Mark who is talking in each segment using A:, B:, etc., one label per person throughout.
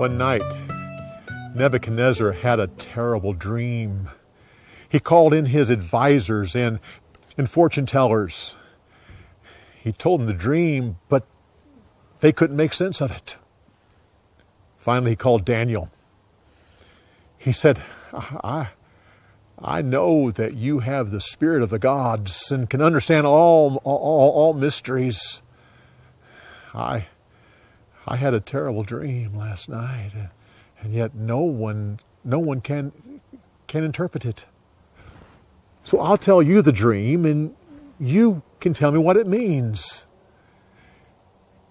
A: One night, Nebuchadnezzar had a terrible dream. He called in his advisors and fortune tellers. He told them the dream, but they couldn't make sense of it. Finally, he called Daniel. He said, I know that you have the spirit of the gods and can understand all mysteries. I had a terrible dream last night, and yet no one can interpret it. So I'll tell you the dream, and you can tell me what it means.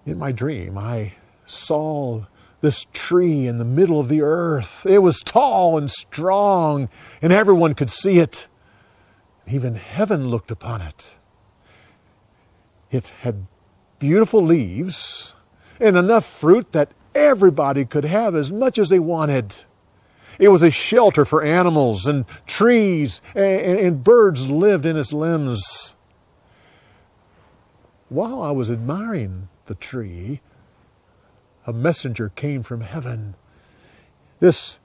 A: In my dream, I saw this tree in the middle of the earth. It was tall and strong, and everyone could see it. Even heaven looked upon it. It had beautiful leaves and enough fruit that everybody could have as much as they wanted. It was a shelter for animals, and trees and birds lived in its limbs. While I was admiring the tree, a messenger came from heaven. This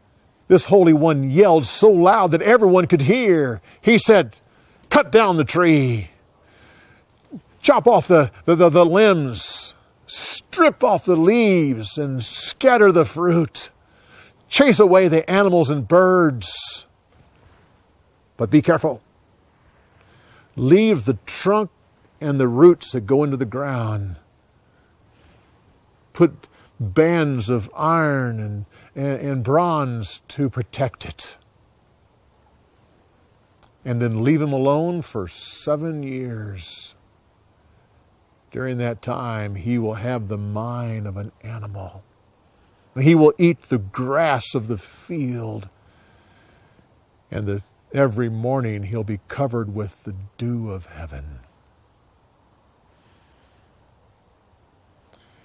A: Holy One yelled so loud that everyone could hear. He said, "Cut down the tree. Chop off the limbs. Strip off the leaves and scatter the fruit. Chase away the animals and birds. But be careful. Leave the trunk and the roots that go into the ground. Put bands of iron and bronze to protect it. And then leave him alone for 7 years. During that time, he will have the mind of an animal. He will eat the grass of the field. And every morning he'll be covered with the dew of heaven."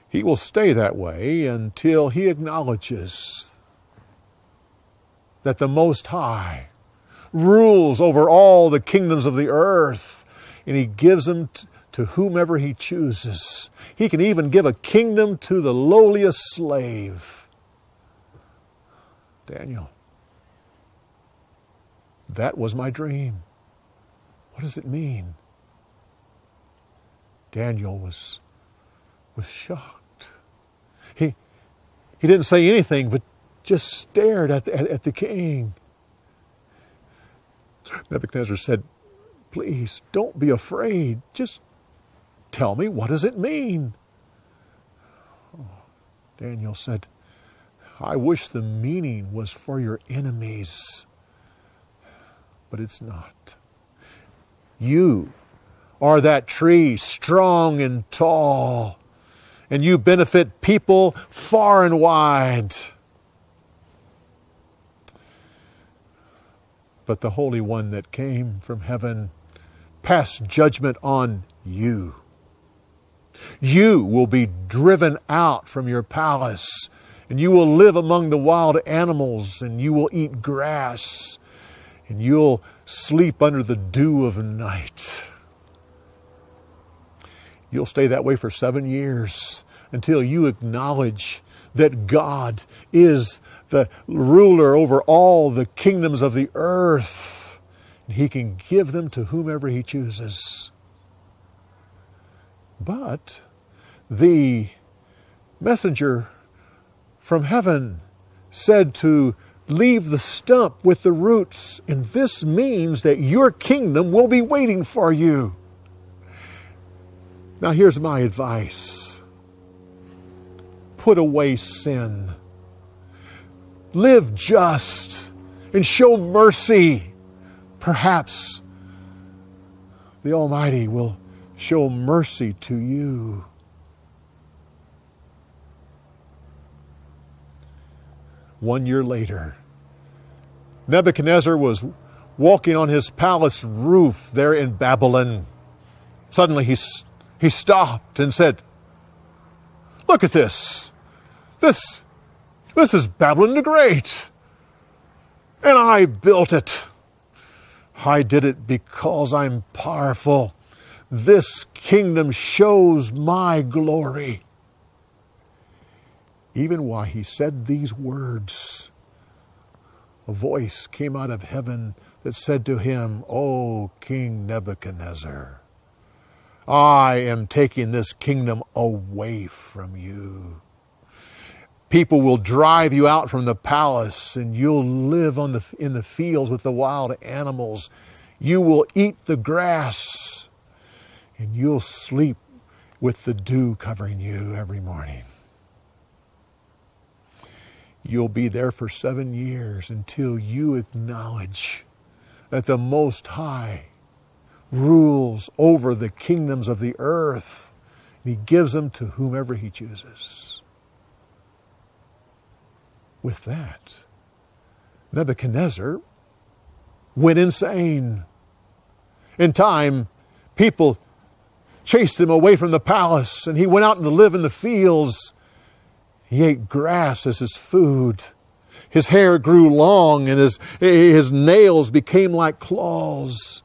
A: He will stay that way until he acknowledges that the Most High rules over all the kingdoms of the earth, and he gives them to whomever he chooses. He can even give a kingdom to the lowliest slave. Daniel, that was my dream. What does it mean? Daniel was shocked. He didn't say anything, but just stared at the king. Nebuchadnezzar said, "Please, don't be afraid. Just tell me, what does it mean?" Daniel said, "I wish the meaning was for your enemies, but it's not. You are that tree, strong and tall, and you benefit people far and wide. But the Holy One that came from heaven passed judgment on you. You will be driven out from your palace, and you will live among the wild animals, and you will eat grass, and you'll sleep under the dew of night. You'll stay that way for 7 years until you acknowledge that God is the ruler over all the kingdoms of the earth. And he can give them to whomever he chooses. But the messenger from heaven said to leave the stump with the roots, and this means that your kingdom will be waiting for you. Now here's my advice. Put away sin. Live just and show mercy. Perhaps the Almighty will show mercy to you. One year later, Nebuchadnezzar was walking on his palace roof there in Babylon. Suddenly he stopped and said, "Look at this. This is Babylon the Great. And I built it. I did it because I'm powerful. This kingdom shows my glory." Even while he said these words, a voice came out of heaven that said to him, "O King Nebuchadnezzar, I am taking this kingdom away from you. People will drive you out from the palace, and you'll live in the fields with the wild animals. You will eat the grass, and you'll sleep with the dew covering you every morning. You'll be there for 7 years until you acknowledge that the Most High rules over the kingdoms of the earth. And He gives them to whomever He chooses." With that, Nebuchadnezzar went insane. In time, people chased him away from the palace, and he went out to live in the fields. He ate grass as his food. His hair grew long, and his nails became like claws.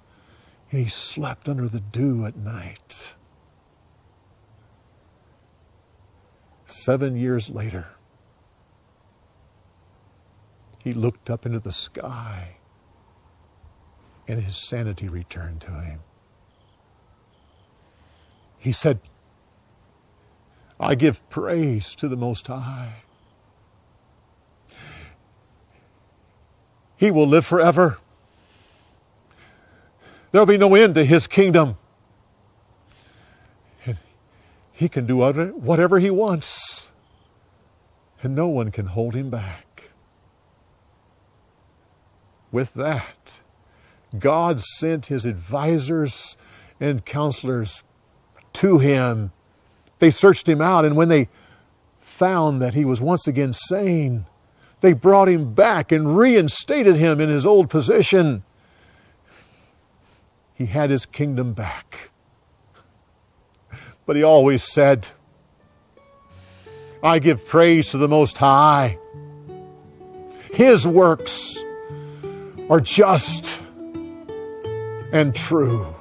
A: And he slept under the dew at night. 7 years later, he looked up into the sky, and his sanity returned to him. He said, "I give praise to the Most High. He will live forever. There'll be no end to His kingdom. And He can do whatever He wants, and no one can hold Him back." With that, God sent His advisors and counselors to him. They searched him out, and when they found that he was once again sane, they brought him back and reinstated him in his old position. He had his kingdom back. But he always said, "I give praise to the Most High. His works are just and true."